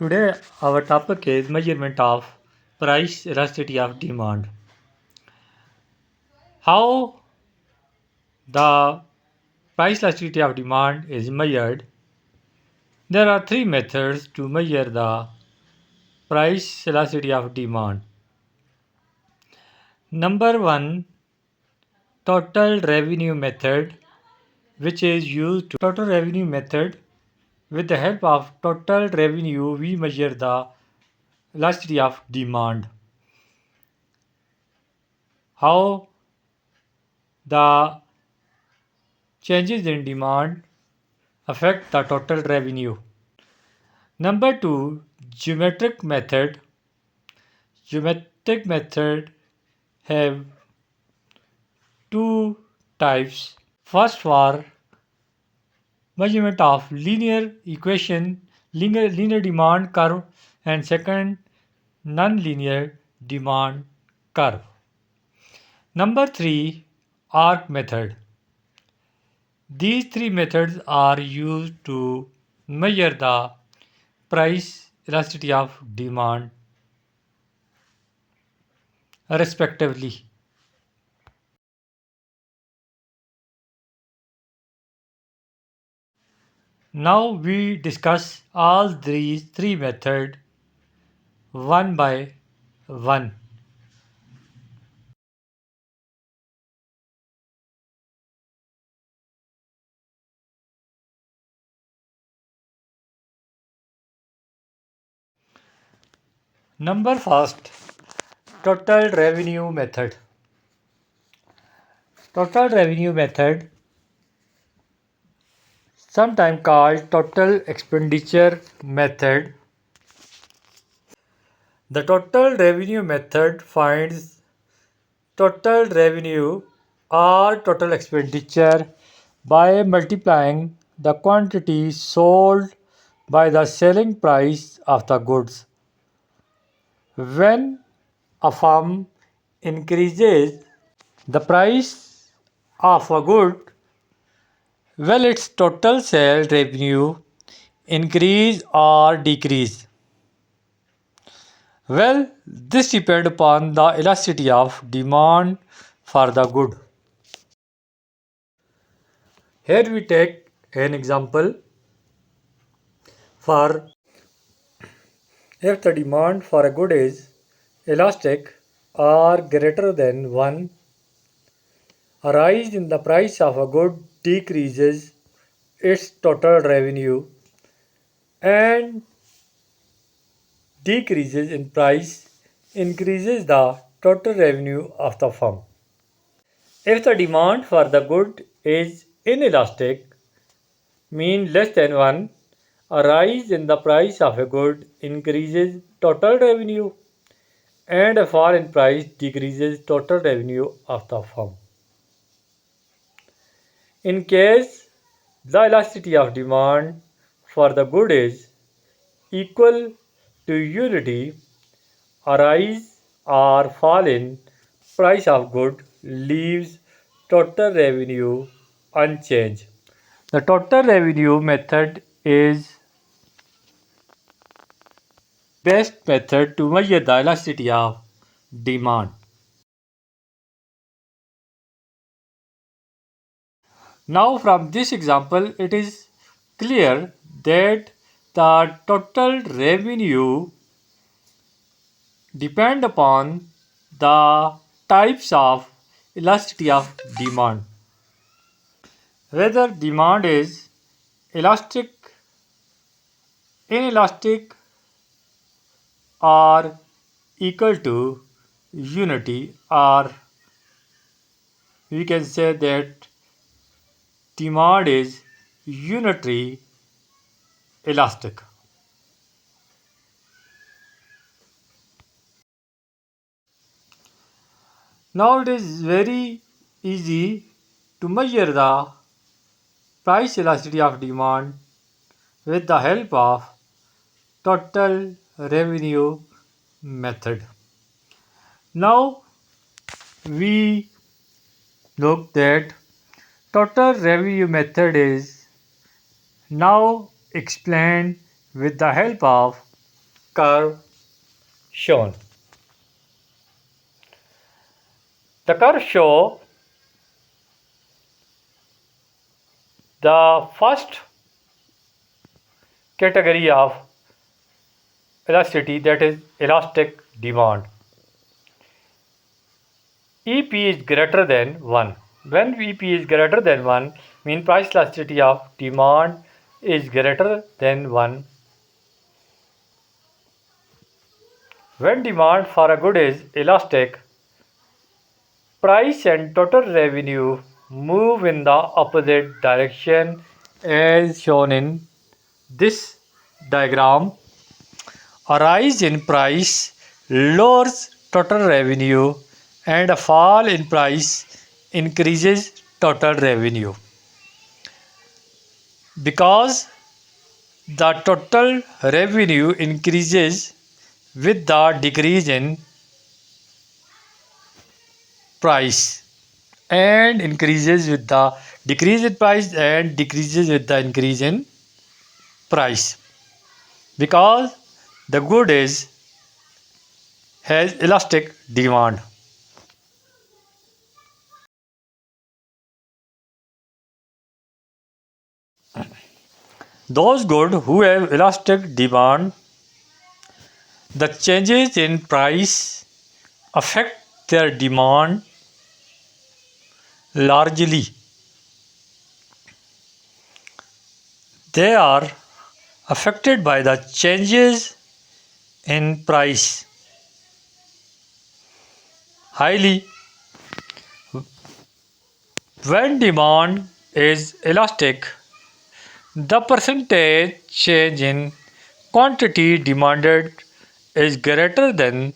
Today, our topic is measurement of price elasticity of demand. How the price elasticity of demand is measured. There are three methods to measure the price elasticity of demand. Number one, total revenue method, which is used to total revenue method. With the help of total revenue, we measure the elasticity of demand. How the changes in demand affect the total revenue. Number two, geometric method. Geometric method have two types. First, for measurement of linear equation, linear demand curve, and second, non-linear demand curve. Number three, arc method. These three methods are used to measure the price elasticity of demand respectively. Now we discuss all these three methods one by one. Number first, total revenue method. Total revenue method, sometimes called total expenditure method. The total revenue method finds total revenue or total expenditure by multiplying the quantity sold by the selling price of the goods. When a firm increases the price of a good, will its total sales revenue increase or decrease? Well, this depends upon the elasticity of demand for the good. Here we take an example for if the demand for a good is elastic or greater than 1, a rise in the price of a good decreases its total revenue and decreases in price increases the total revenue of the firm. If the demand for the good is inelastic, mean less than 1, a rise in the price of a good increases total revenue and a fall in price decreases total revenue of the firm. In case the elasticity of demand for the good is equal to unity, a rise or fall in price of good leaves total revenue unchanged. The total revenue method is best method to measure the elasticity of demand. Now from this example it is clear that the total revenue depend upon the types of elasticity of demand. Whether demand is elastic, inelastic or equal to unity, or we can say that demand is unitary elastic. Now it is very easy to measure the price elasticity of demand with the help of total revenue method. Now we look that total revenue method is now explained with the help of curve shown. The curve shows the first category of elasticity, that is elastic demand. EP is greater than 1. When EP is greater than 1, means price elasticity of demand is greater than 1. When demand for a good is elastic, price and total revenue move in the opposite direction as shown in this diagram. A rise in price lowers total revenue and a fall in price increases total revenue. Because the total revenue increases with the decrease in price and increases with the decrease in price and decreases with the increase in price, because the good is has elastic demand. Those goods who have elastic demand, the changes in price affect their demand largely. They are affected by the changes in price highly. When demand is elastic, the percentage change in quantity demanded is greater than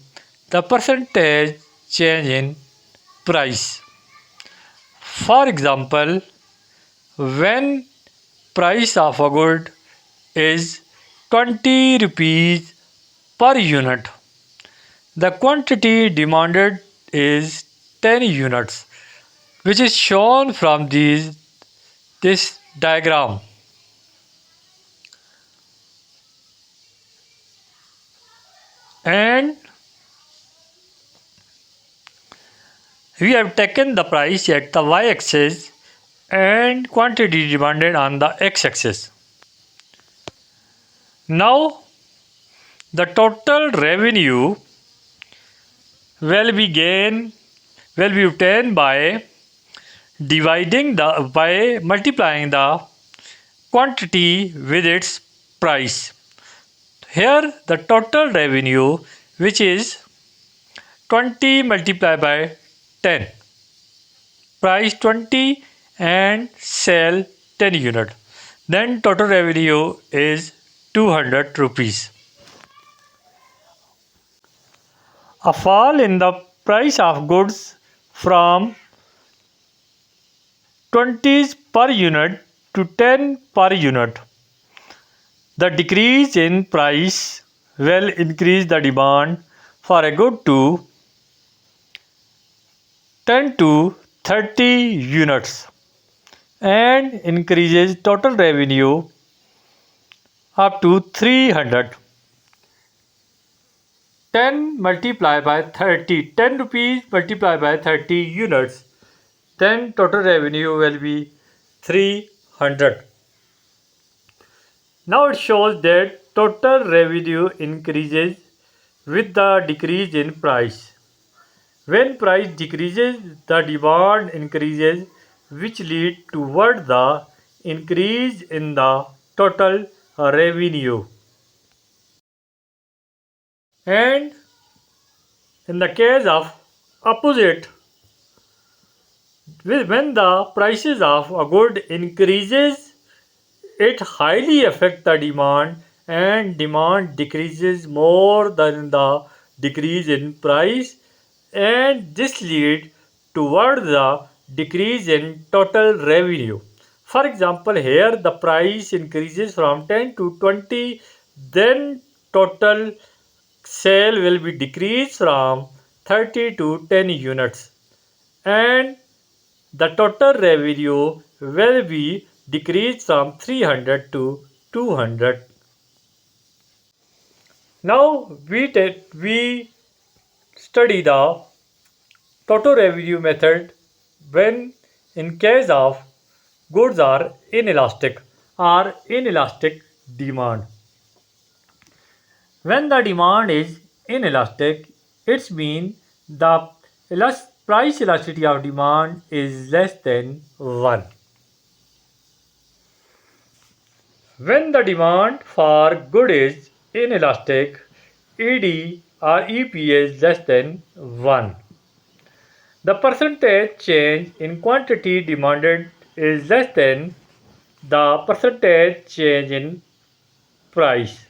the percentage change in price. For example, when price of a good is 20 rupees per unit, the quantity demanded is 10 units, which is shown from this diagram. And we have taken the price at the y-axis and quantity demanded on the x-axis. Now the total revenue will be obtained by multiplying the quantity with its price. Here the total revenue, which is 20 multiplied by 10, price 20 and sell 10 unit, then total revenue is 200 rupees. A fall in the price of goods from 20s per unit to 10 per unit. The decrease in price will increase the demand for a good to 10 to 30 units and increases total revenue up to 300. 10 multiplied by 30, 10 rupees multiplied by 30 units, then total revenue will be 300. Now it shows that total revenue increases with the decrease in price. When price decreases, the demand increases, which leads toward the increase in the total revenue. And in the case of opposite, when the prices of a good increases, it highly affects the demand, and demand decreases more than the decrease in price, and this leads toward the decrease in total revenue. For example, here the price increases from 10 to 20, then total sale will be decreased from 30 to 10 units, and the total revenue will be decreased from 300 to 200. Now we study the total revenue method when in case of goods are inelastic or inelastic demand. When the demand is inelastic, it means the price elasticity of demand is less than 1. When the demand for good is inelastic, ED or EP is less than 1. The percentage change in quantity demanded is less than the percentage change in price.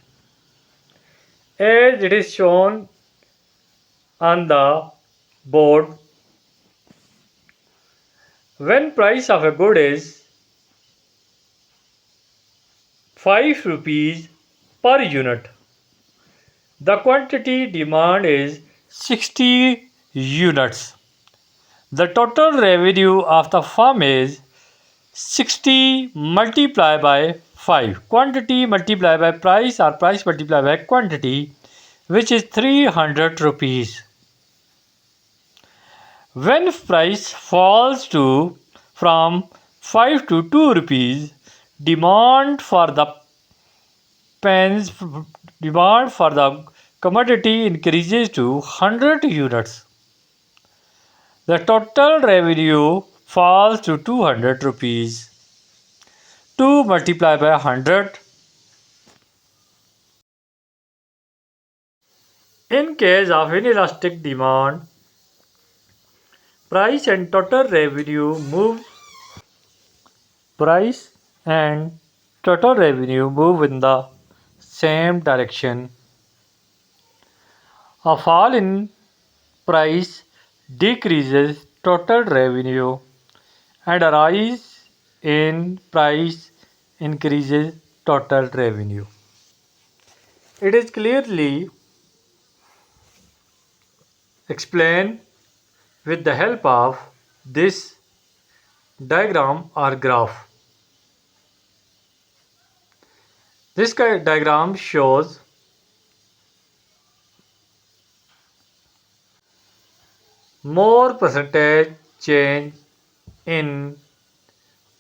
As it is shown on the board, when price of a good is 5 rupees per unit, the quantity demand is 60 units. The total revenue of the firm is 60 multiplied by 5. Quantity multiplied by price or price multiplied by quantity, which is 300 rupees. When price falls to from 5 to 2 rupees, demand for the pens demand for the commodity increases to 100 units. The total revenue falls to 200 rupees. 2 multiplied by 100. In case of inelastic demand, price and total revenue move price and total revenue move in the same direction. A fall in price decreases total revenue and a rise in price increases total revenue. It is clearly explained with the help of this diagram or graph. This diagram shows more percentage change in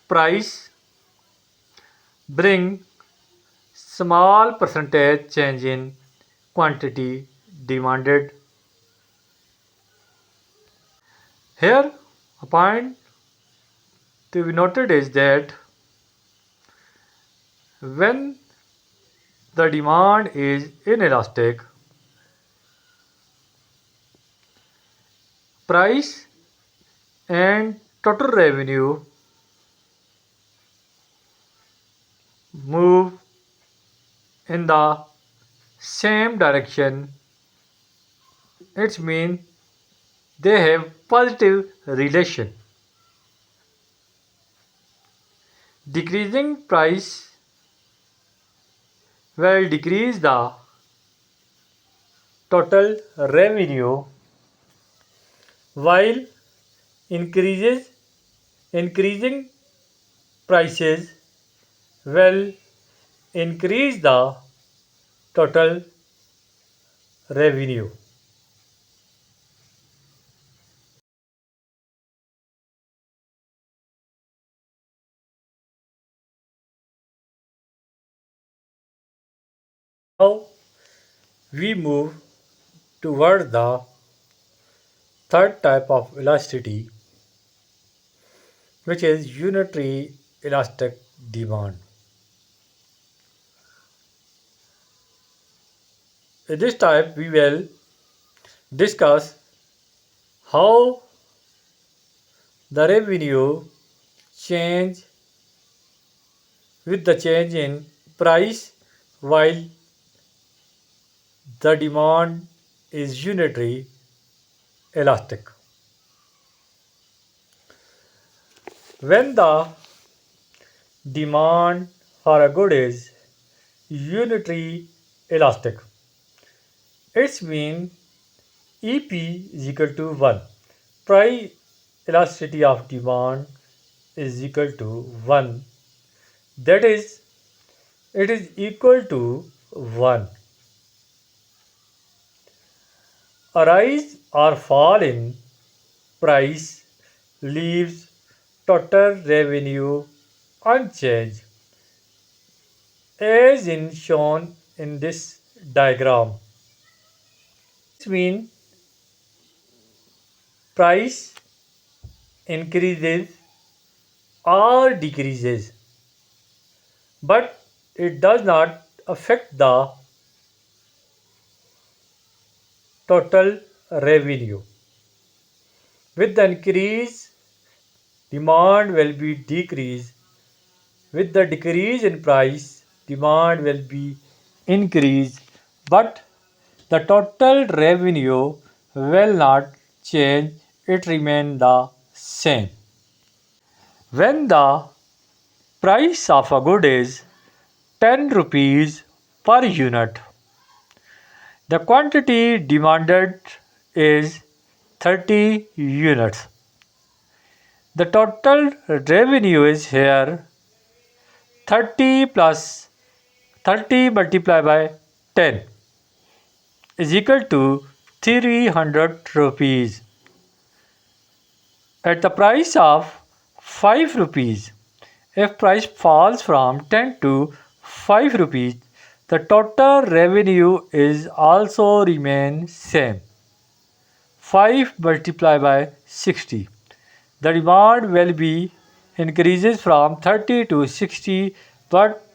price bring small percentage change in quantity demanded. Here a point to be noted is that when the demand is inelastic, price and total revenue move in the same direction. It means they have positive relation. Decreasing price will decrease the total revenue while increases increasing prices will increase the total revenue. Now we move toward the third type of elasticity, which is unitary elastic demand. In this type we will discuss how the revenue change with the change in price while the demand is unitary elastic. When the demand for a good is unitary elastic, it means EP is equal to 1. Price elasticity of demand is equal to 1. That is, it is equal to 1. A rise or fall in price leaves total revenue unchanged, as in shown in this diagram. This means price increases or decreases, but it does not affect the total revenue. With the increase, demand will be decreased. With the decrease in price, demand will be increased, but the total revenue will not change, it remains the same. When the price of a good is 10 rupees per unit, the quantity demanded is 30 units. The total revenue is here 30 plus 30 multiplied by 10 is equal to 300 rupees. At the price of 5 rupees, if price falls from 10 to 5 rupees, the total revenue is also remain same. 5 multiplied by 60. The demand will be increases from 30 to 60, but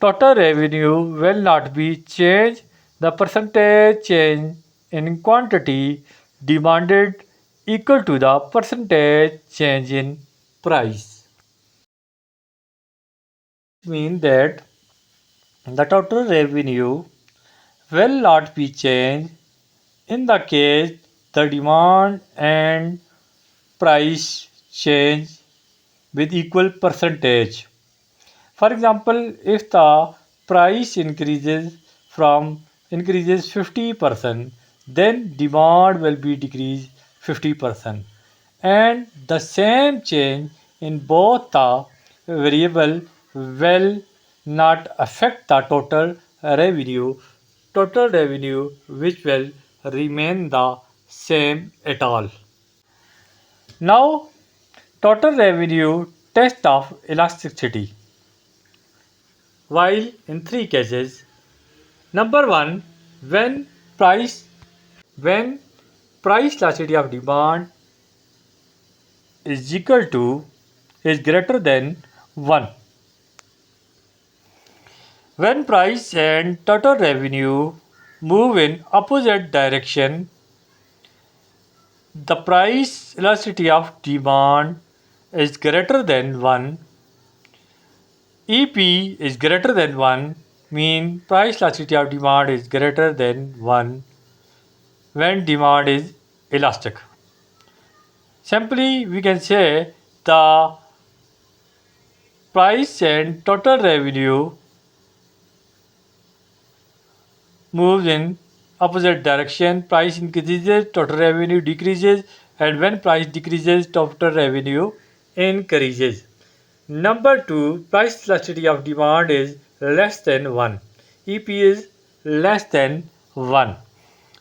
total revenue will not be changed. The percentage change in quantity demanded equal to the percentage change in price. Mean that the total revenue will not be changed in the case the demand and price change with equal percentage. For example, if the price increases 50%, then demand will be decreased 50%. And the same change in both the variable will not affect the total revenue which will remain the same at all. Now, total revenue test of elasticity. While in three cases, number one, when price when price elasticity of demand is equal to is greater than 1. When price and total revenue move in opposite direction, the price elasticity of demand is greater than 1. EP is greater than 1, mean price elasticity of demand is greater than 1 when demand is elastic. Simply, we can say the price and total revenue moves in opposite direction. Price increases, total revenue decreases, and when price decreases, total revenue increases. Number 2, price elasticity of demand is less than 1. EP is less than 1.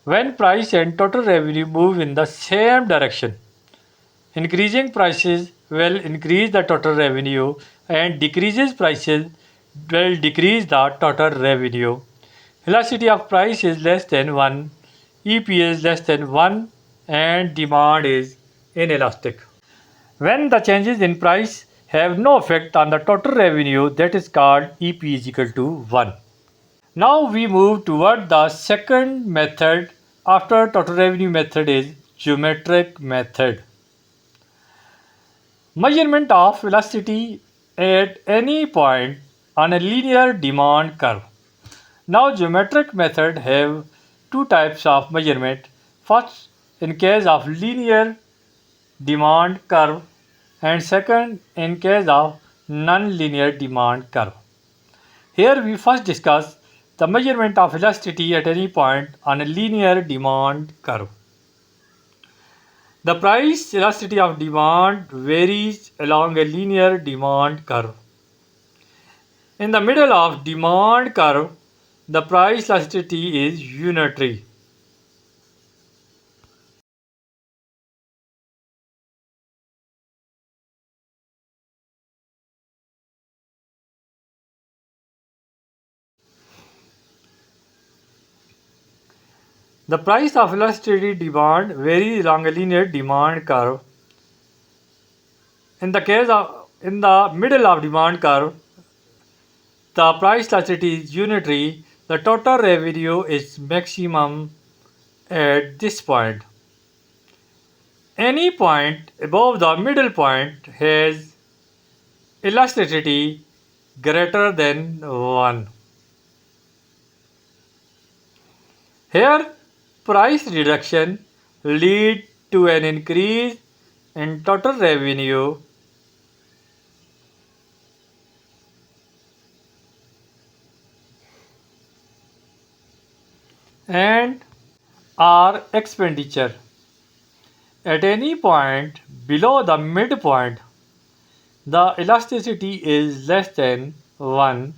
When price and total revenue move in the same direction, increasing prices will increase the total revenue and decreases prices will decrease the total revenue. Elasticity of price is less than 1, EP is less than 1 and demand is inelastic. When the changes in price have no effect on the total revenue, that is called EP is equal to 1. Now we move toward the second method after total revenue method is geometric method. Measurement of elasticity at any point on a linear demand curve. Now geometric method have two types of measurement. First, in case of linear demand curve, and second in case of non-linear demand curve. Here we first discuss the measurement of elasticity at any point on a linear demand curve. The price elasticity of demand varies along a linear demand curve. In the middle of demand curve, the price elasticity is unitary. The price of elasticity demand varies along a linear demand curve. In the middle of demand curve, the price elasticity is unitary. The total revenue is maximum at this point. Any point above the middle point has elasticity greater than 1. Here, price reduction lead to an increase in total revenue and our expenditure. At any point below the midpoint, the elasticity is less than 1,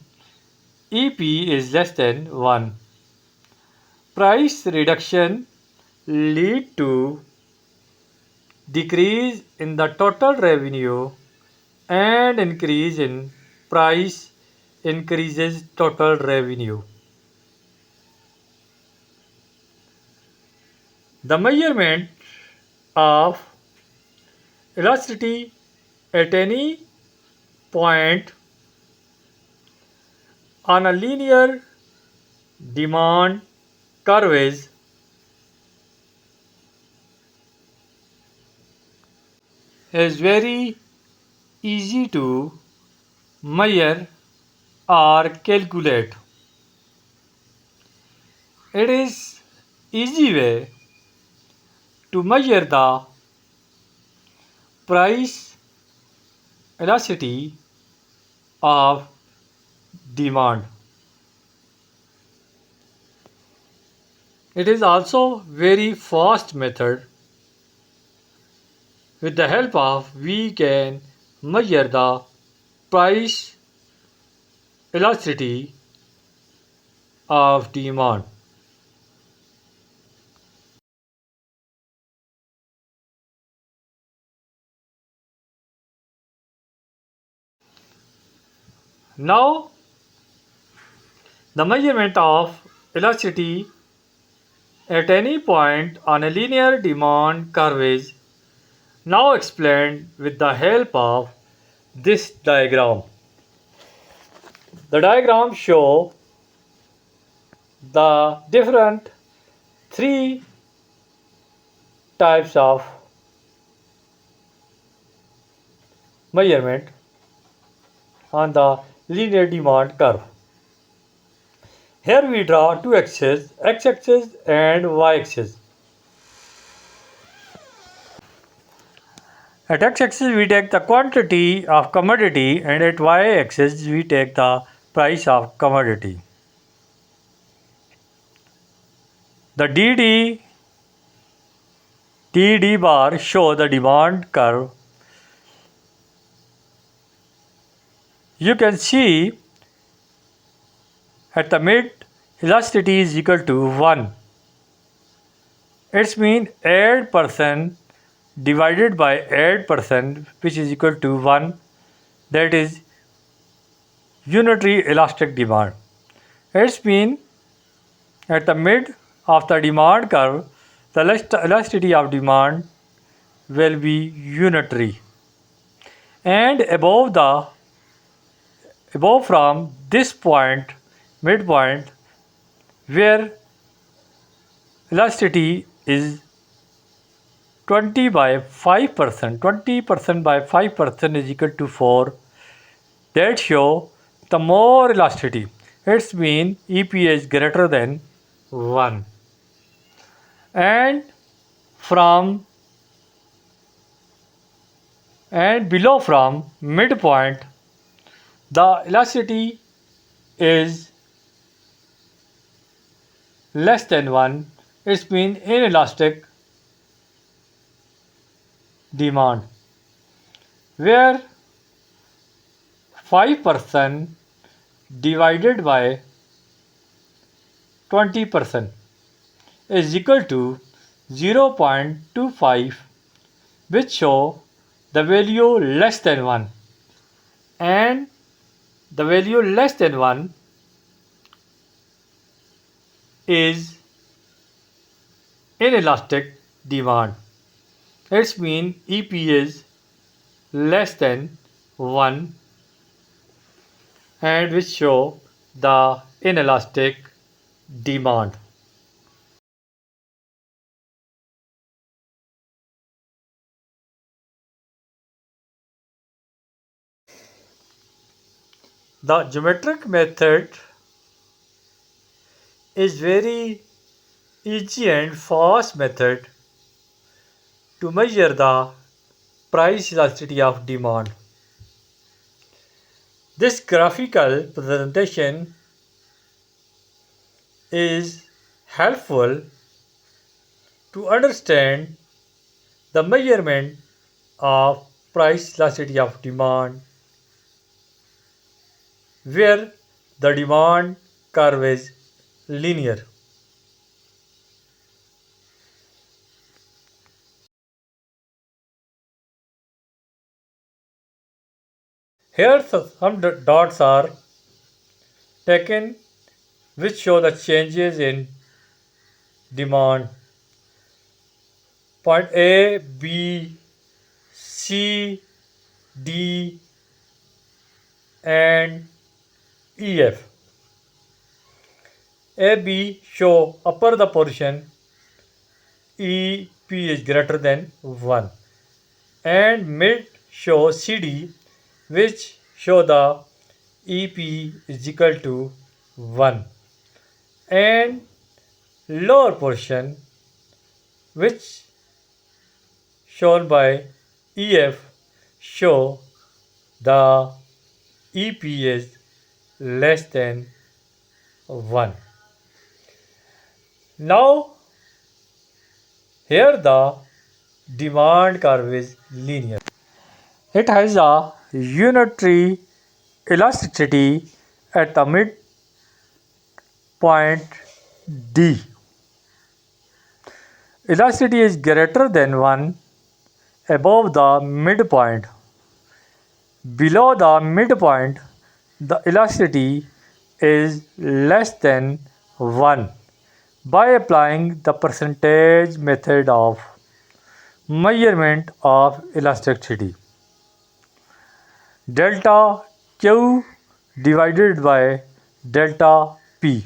EP is less than 1. Price reduction lead to decrease in the total revenue and increase in price increases total revenue. The measurement of elasticity at any point on a linear demand curve is very easy to measure or calculate. It is easy way to measure the price elasticity of demand. It is also very fast method. With the help of we can measure the price elasticity of demand. Now the measurement of elasticity at any point on a linear demand curve is now explained with the help of this diagram. The diagram shows the different three types of measurement on the linear demand curve. Here we draw two axes, x-axis and y-axis. At x-axis we take the quantity of commodity and at y-axis we take the price of commodity. The DD bar show the demand curve. You can see at the mid elasticity is equal to 1. It's mean 8% divided by 8% which is equal to 1, that is unitary elastic demand. It's mean at the mid of the demand curve the elasticity of demand will be unitary, and above from this point midpoint where elasticity is 20 by 5%, 20% by 5% is equal to 4. That show the more elasticity. It's mean EP is greater than 1. And from and below from midpoint the elasticity is less than 1. It's mean inelastic demand where 5% divided by 20% is equal to 0.25, which show the value less than 1, and the value less than 1 is inelastic demand. Its mean EP is less than 1 and which show the inelastic demand. The geometric method is very easy and fast method to measure the price elasticity of demand. This graphical presentation is helpful to understand the measurement of price elasticity of demand where the demand curve is linear. Here some dots are taken which show the changes in demand. Point A, B, C, D and EF. AB show upper the position EP is greater than 1 and mid show CD which show the EP is equal to 1 and lower portion which shown by EF show the EP is less than 1. Now here the demand curve is linear. It has a unitary elasticity at the midpoint D. Elasticity is greater than 1 above the midpoint. Below the midpoint, the elasticity is less than 1 by applying the percentage method of measurement of elasticity. Delta Q divided by delta P.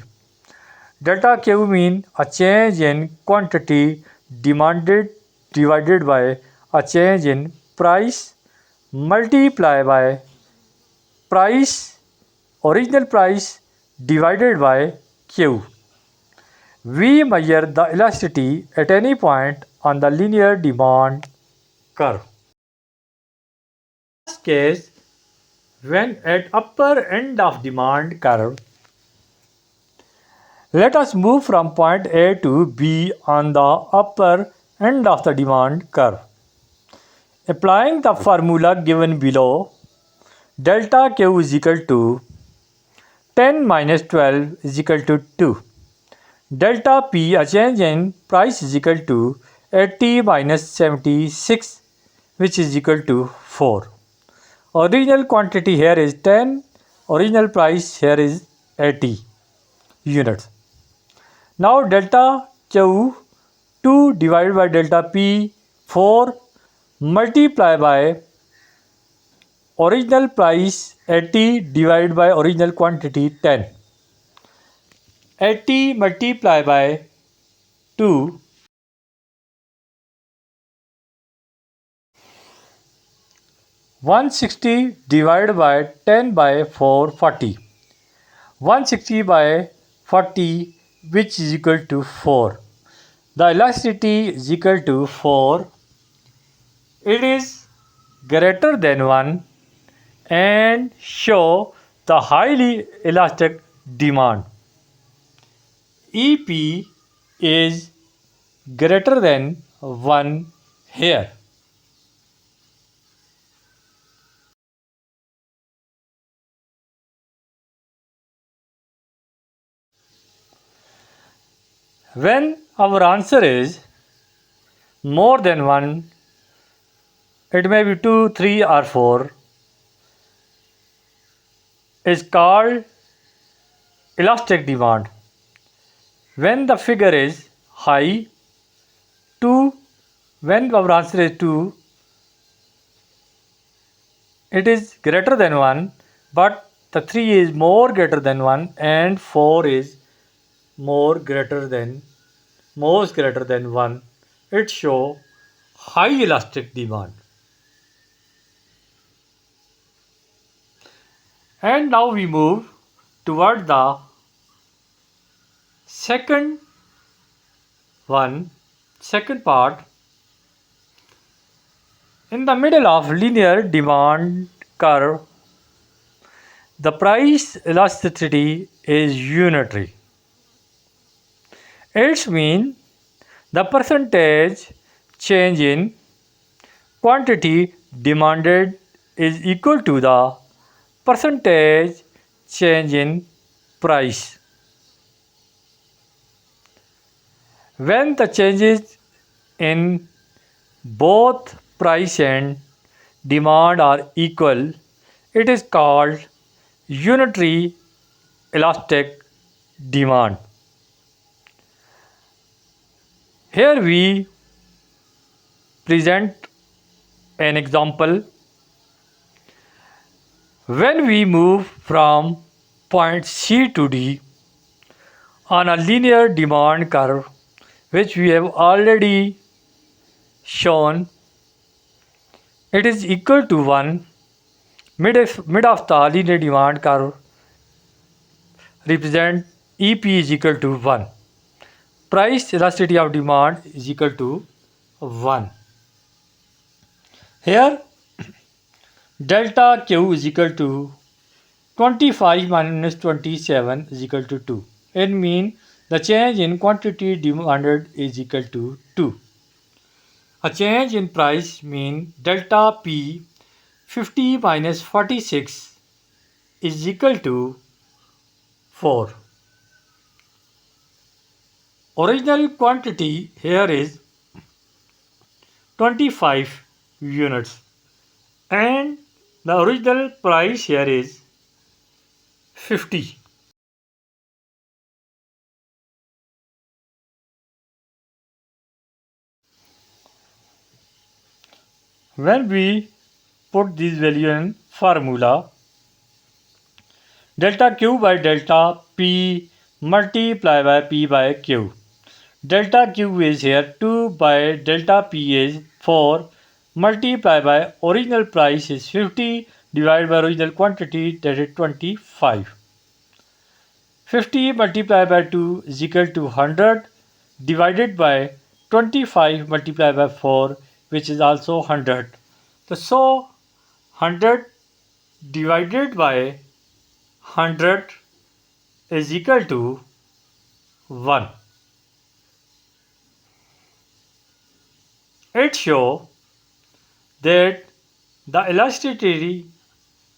Delta Q means a change in quantity demanded divided by a change in price multiplied by price original price divided by Q. We measure the elasticity at any point on the linear demand curve. In this case, when at upper end of demand curve, let us move from point A to B on the upper end of the demand curve. Applying the formula given below, delta Q is equal to 10 minus 12 is equal to 2. Delta P, a change in price, is equal to 80 minus 76 which is equal to 4. Original quantity here is 10, original price here is 80 units. Now delta Q 2 divided by delta P 4 multiplied by original price 80 divided by original quantity 10. 80 multiplied by 2 160 divided by 10 by 4 40. 160 by 40 which is equal to 4. The elasticity is equal to 4. It is greater than 1 and show the highly elastic demand. EP is greater than 1 here. When our answer is more than 1, it may be 2, 3 or 4, is called elastic demand. When the figure is high, 2, when our answer is 2, it is greater than 1, but the 3 is more greater than 1 and 4 is most greater than 1. It shows high elastic demand. And now we move toward the second part. In the middle of linear demand curve, the price elasticity is unitary. It means the percentage change in quantity demanded is equal to the percentage change in price. When the changes in both price and demand are equal, it is called unitary elastic demand. Here we present an example. When we move from point C to D on a linear demand curve, which we have already shown, it is equal to 1. Mid of the linear demand curve represent EP is equal to 1. Price elasticity of demand is equal to 1. Here delta Q is equal to 25 minus 27 is equal to 2. It means the change in quantity demanded is equal to 2. A change in price means delta P 50 minus 46 is equal to 4. Original quantity here is 25 units and the original price here is 50. When we put this value in formula, delta Q by delta P multiply by P by Q. Delta Q is here 2 by delta P is 4 multiply by original price is 50 divided by original quantity, that is 25. 50 multiplied by 2 is equal to 100 divided by 25 multiplied by 4, which is also 100. So 100 divided by 100 is equal to 1. It shows that the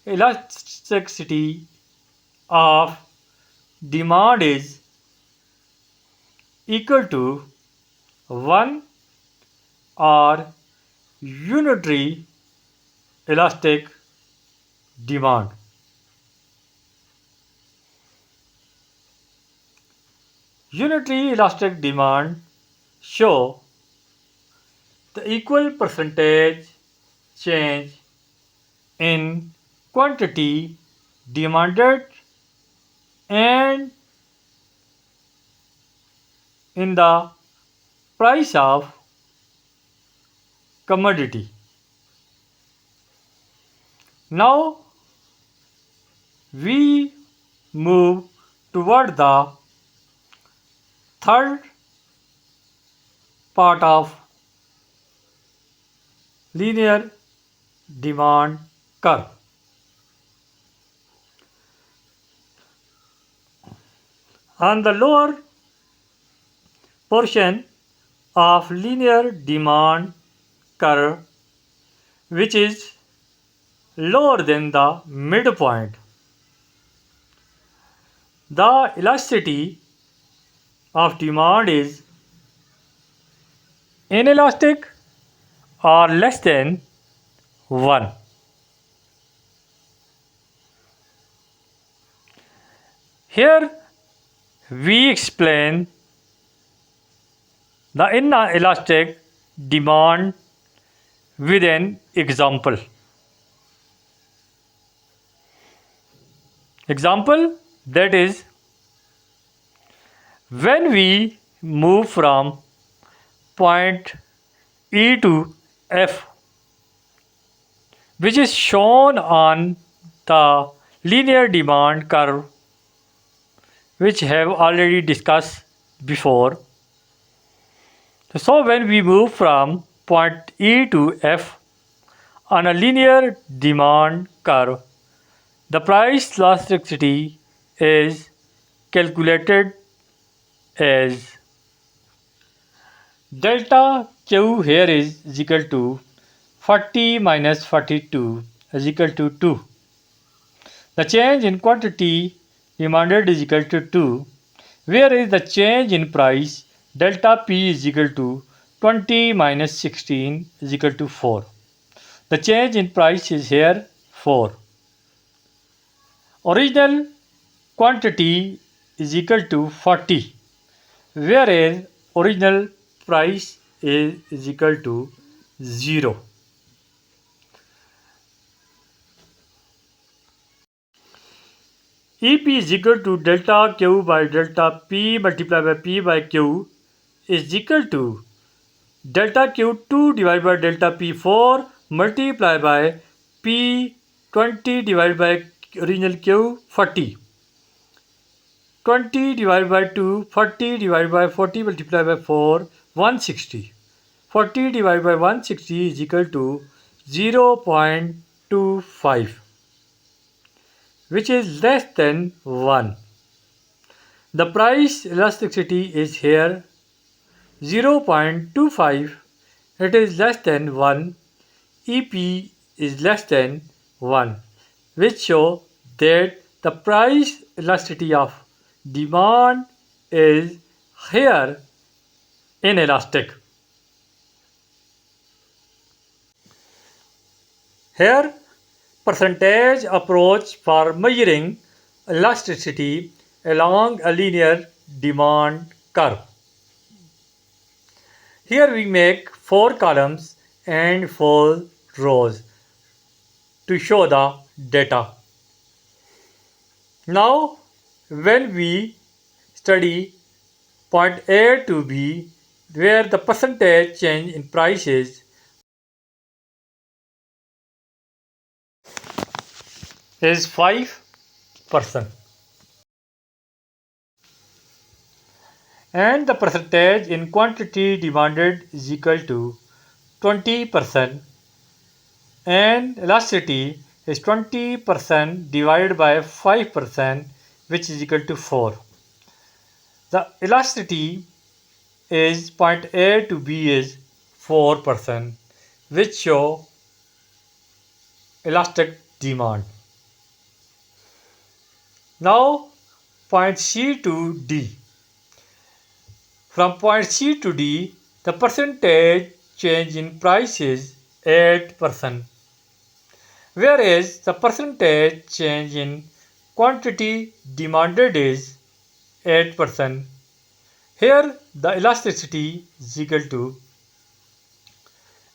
elasticity of demand is equal to 1 or unitary elastic demand. Unitary elastic demand show the equal percentage change in quantity demanded and in the price of commodity. Now we move toward the third part of linear demand curve. On the lower portion of linear demand curve, which is lower than the midpoint, the elasticity of demand is inelastic or less than 1. Here we explain the inelastic demand with an example. Example, that is, when we move from point E to F, which is shown on the linear demand curve, which have already discussed before. So when we move from point E to F on a linear demand curve, the price elasticity is calculated as delta Q here is equal to 40 minus 42 is equal to 2. The change in quantity demanded is equal to 2, whereas the change in price delta P is equal to 20 minus 16 is equal to 4. The change in price is here 4. Original quantity is equal to 40, whereas original price is equal to 0. EP is equal to delta Q by delta P multiplied by P by Q is equal to delta Q2 divided by delta P4 multiplied by P20 divided by original Q 40. 20 divided by 2, 40 divided by 40 multiplied by 4, 160. 40 divided by 160 is equal to 0.25, which is less than 1. The price elasticity is here 0.25. It is less than 1. EP is less than 1, which show that the price elasticity of demand is here inelastic. Here, percentage approach for measuring elasticity along a linear demand curve. Here we make 4 columns and 4 rows to show the data. Now, when we study point A to B, where the percentage change in prices is 5%, and the percentage in quantity demanded is equal to 20%, and elasticity is 20% divided by 5%, which is equal to 4. The elasticity is point A to B is 4%, which show elastic demand. Now point C to D. From point C to D, the percentage change in price is 8%, whereas the percentage change in quantity demanded is 8%. Here the elasticity is equal to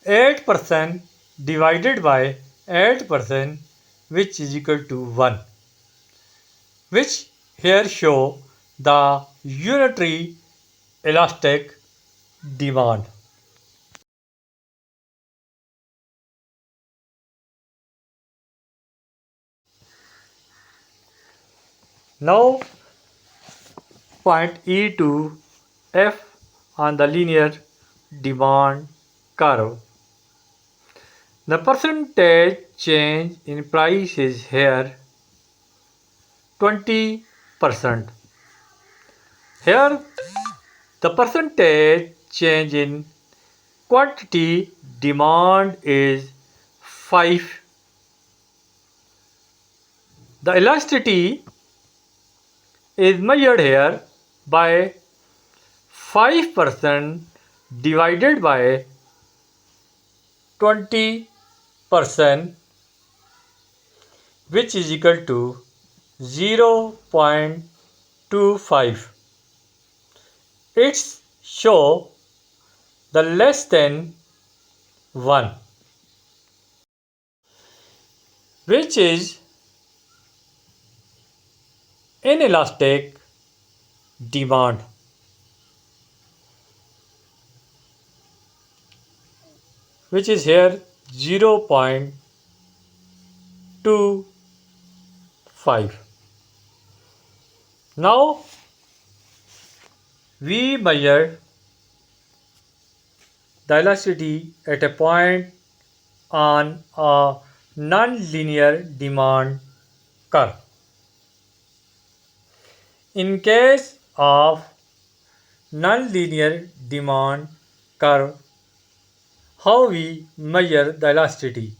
8% divided by 8%, which is equal to 1, which here show the unitary elastic demand. Now point E to F on the linear demand curve. The percentage change in price is here 20%. Here the percentage change in quantity demand is 5. The elasticity is measured here by 5% divided by 20%, which is equal to 0.25. It's show the less than 1, which is inelastic demand. Which is here 0.25. Now we measure the elasticity at a point on a non-linear demand curve. In case of non-linear demand curve, how we measure the elasticity?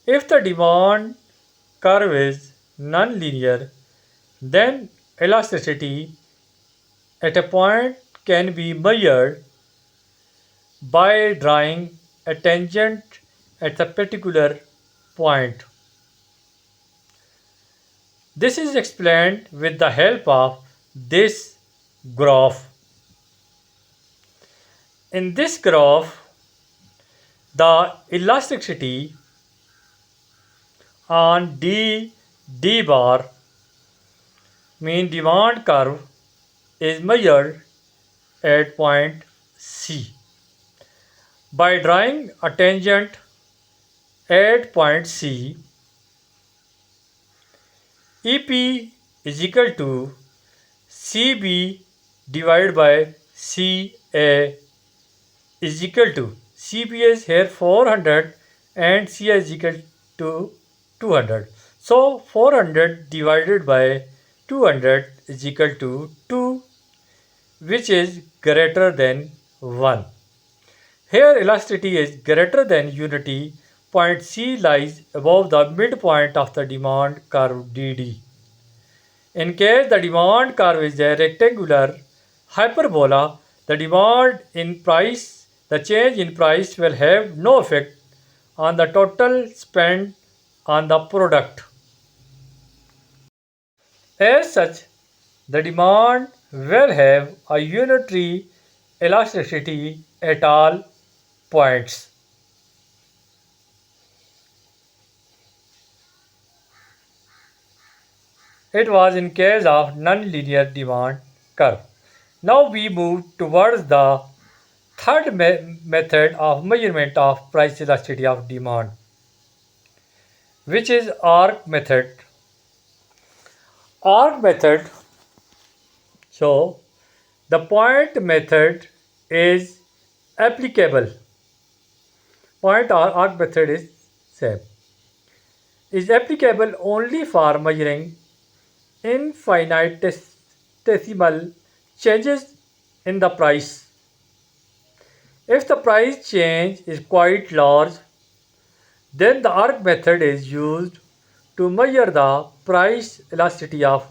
If the demand curve is non-linear, then elasticity at a point can be measured by drawing a tangent at a particular point. This is explained with the help of this graph. In this graph, the elasticity on d bar mean demand curve is measured at point C. By drawing a tangent at point C, EP is equal to CB divided by CA is equal to CB is here 400 and CA is equal to 200. So 400 divided by 200 is equal to 2, which is greater than 1. Here elasticity is greater than unity. Point C lies above the midpoint of the demand curve DD. In case the demand curve is a rectangular hyperbola, the change in price will have no effect on the total spent on the product. As such, the demand will have a unitary elasticity at all points. It was in case of nonlinear demand curve. Now we move towards the third method of measurement of price elasticity of demand, which is arc method. Arc method, so the point method is applicable. Point or arc method is same. Is applicable only for measuring infinitesimal changes in the price. If the price change is quite large, then the arc method is used to measure the price elasticity of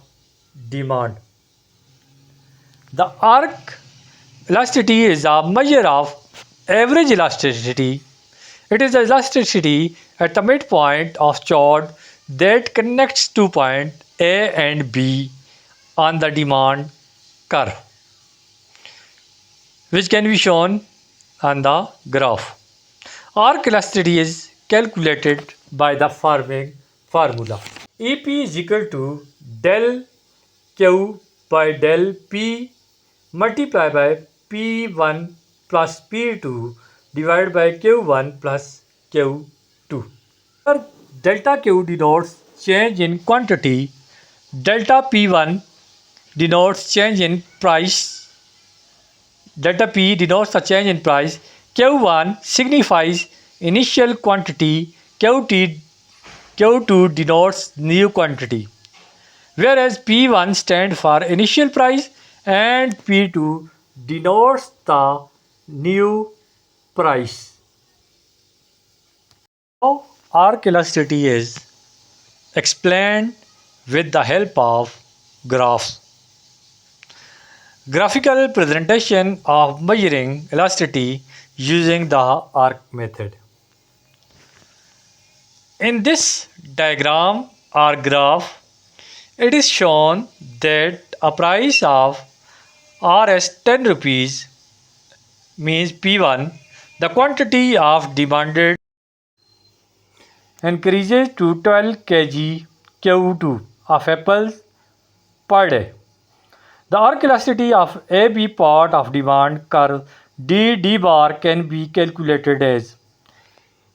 demand. The arc elasticity is a measure of average elasticity. It is the elasticity at the midpoint of chord that connects two points A and B on the demand curve, which can be shown on the graph. Arc elasticity is calculated by the following formula. EP is equal to del Q by del P multiplied by P1 plus P2 divided by Q1 plus Q2. Here delta Q denotes change in quantity, delta P1 denotes change in price, delta P denotes the change in price, Q1 signifies initial quantity, Q2 denotes new quantity, whereas P1 stands for initial price and P2 denotes the new price. Now arc elasticity is explained with the help of graphs. Graphical presentation of measuring elasticity using the arc method. In this diagram or graph, It is shown that a price of Rs 10 rupees means P1, the quantity of demanded increases to 12 kg Q2 of apples per day. The arc elasticity of AB part of demand curve D bar can be calculated as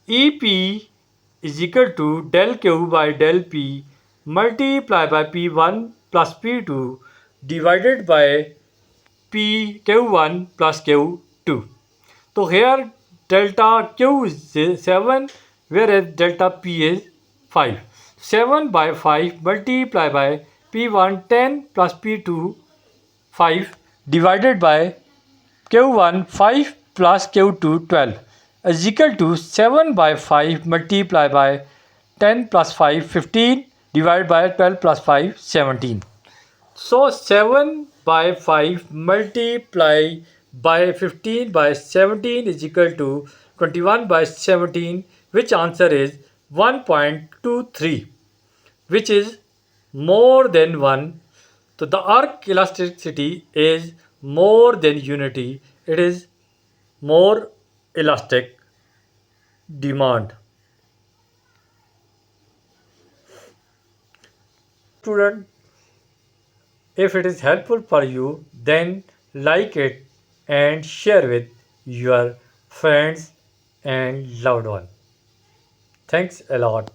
EP is equal to del Q by del P multiplied by P1 plus P2 divided by P Q1 plus Q2. So here delta Q is 7 whereas delta P is 5. 7 by 5 multiplied by P1 10 plus P2 5 divided by Q1 5 plus Q2 12 is equal to 7 by 5 multiplied by 10 plus 5 15 divided by 12 plus 5 17. So 7 by 5 multiply by 15 by 17 is equal to 21 by 17, which answer is 1.23, which is more than 1. So the arc elasticity is more than unity. It is more elastic demand. Student, if it is helpful for you, then like it and share with your friends and loved ones. Thanks a lot.